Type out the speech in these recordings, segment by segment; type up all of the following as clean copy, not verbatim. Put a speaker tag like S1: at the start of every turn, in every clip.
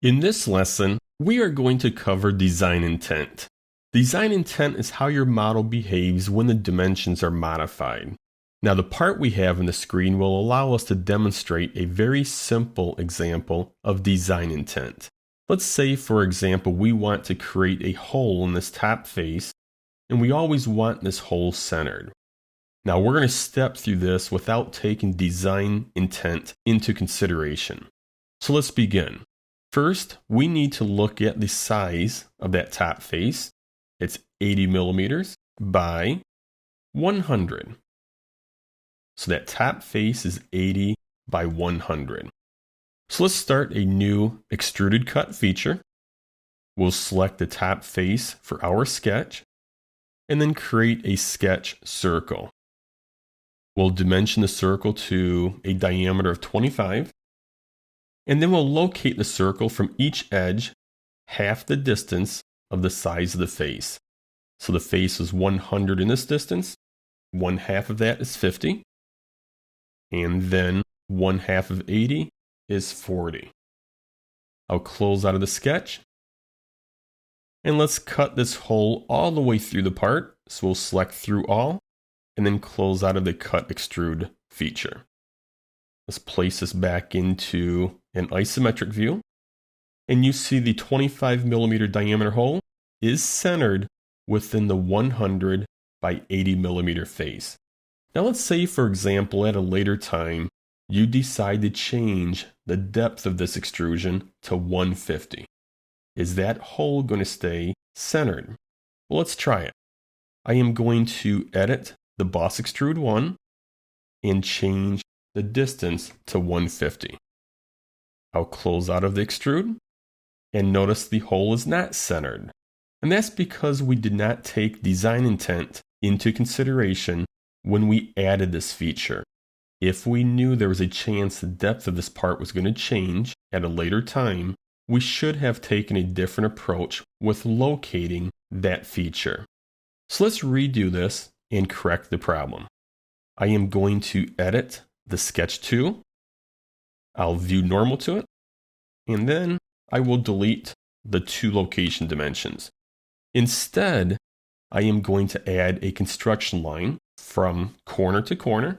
S1: In this lesson, we are going to cover design intent. Design intent is how your model behaves when the dimensions are modified. Now, the part we have on the screen will allow us to demonstrate a very simple example of design intent. Let's say, for example, we want to create a hole in this top face, and we always want this hole centered. Now, we're going to step through this without taking design intent into consideration. So let's begin. First, we need to look at the size of that top face. It's 80 millimeters by 100. So that top face is 80 by 100. So let's start a new extruded cut feature. We'll select the top face for our sketch and then create a sketch circle. We'll dimension the circle to a diameter of 25. And then we'll locate the circle from each edge half the distance of the size of the face. So the face is 100 in this distance. 1/2 of that is 50. And then 1/2 of 80 is 40. I'll close out of the sketch. And let's cut this hole all the way through the part. So we'll select through all and then close out of the cut extrude feature. Let's place this back into an isometric view. And you see the 25 millimeter diameter hole is centered within the 100 by 80 millimeter face. Now let's say, for example, at a later time, you decide to change the depth of this extrusion to 150. Is that hole going to stay centered? Well, let's try it. I am going to edit the Boss Extrude 1 and change the distance to 150. I'll close out of the extrude and notice the hole is not centered. And that's because we did not take design intent into consideration when we added this feature. If we knew there was a chance the depth of this part was going to change at a later time, we should have taken a different approach with locating that feature. So let's redo this and correct the problem. I am going to edit the sketch 2. I'll view normal to it. And then I will delete the 2 location dimensions. Instead, I am going to add a construction line from corner to corner.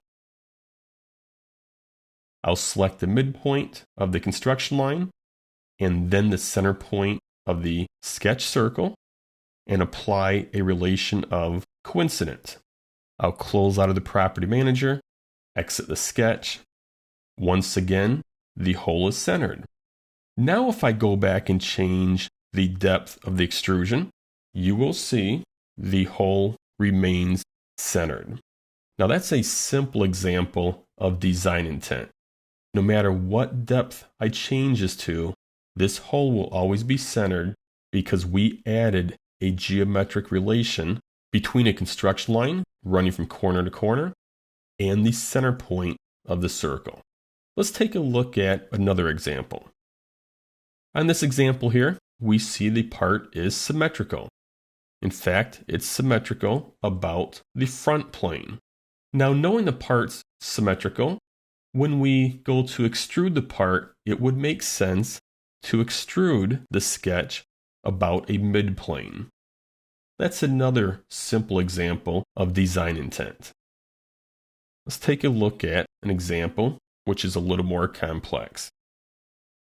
S1: I'll select the midpoint of the construction line and then the center point of the sketch circle and apply a relation of coincident. I'll close out of the property manager, exit the sketch. Once again, the hole is centered. Now if I go back and change the depth of the extrusion, you will see the hole remains centered. Now that's a simple example of design intent. No matter what depth I change this to, this hole will always be centered because we added a geometric relation between a construction line running from corner to corner and the center point of the circle. Let's take a look at another example. On this example here, we see the part is symmetrical. In fact, it's symmetrical about the front plane. Now, knowing the part's symmetrical, when we go to extrude the part, it would make sense to extrude the sketch about a midplane. That's another simple example of design intent. Let's take a look at an example which is a little more complex.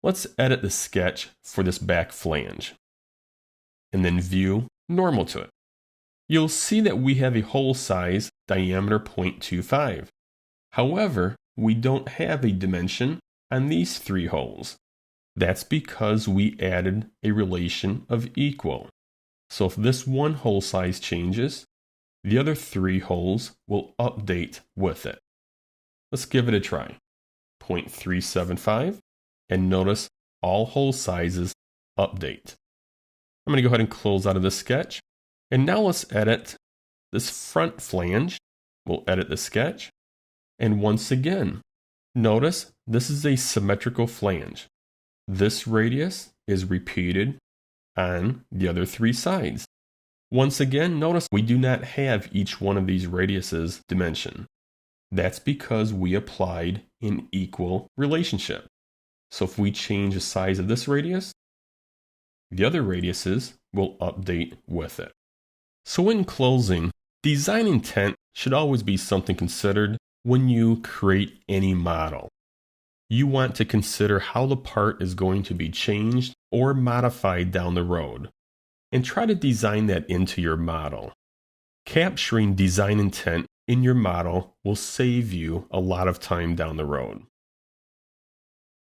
S1: Let's edit the sketch for this back flange and then view normal to it. You'll see that we have a hole size diameter 0.25. However, we don't have a dimension on these 3 holes. That's because we added a relation of equal. So if this one hole size changes, the other 3 holes will update with it. Let's give it a try. 0.375, and notice all hole sizes update. I'm going to go ahead and close out of this sketch. And now let's edit this front flange. We'll edit the sketch. And once again, notice this is a symmetrical flange. This radius is repeated on the other 3 sides. Once again, notice we do not have each one of these radiuses dimension. That's because we applied an equal relationship. So if we change the size of this radius, The other radiuses will update with it. So in closing, design intent should always be something considered when you create any model. You want to consider how the part is going to be changed or modified down the road, and try to design that into your model. Capturing design intent in your model will save you a lot of time down the road.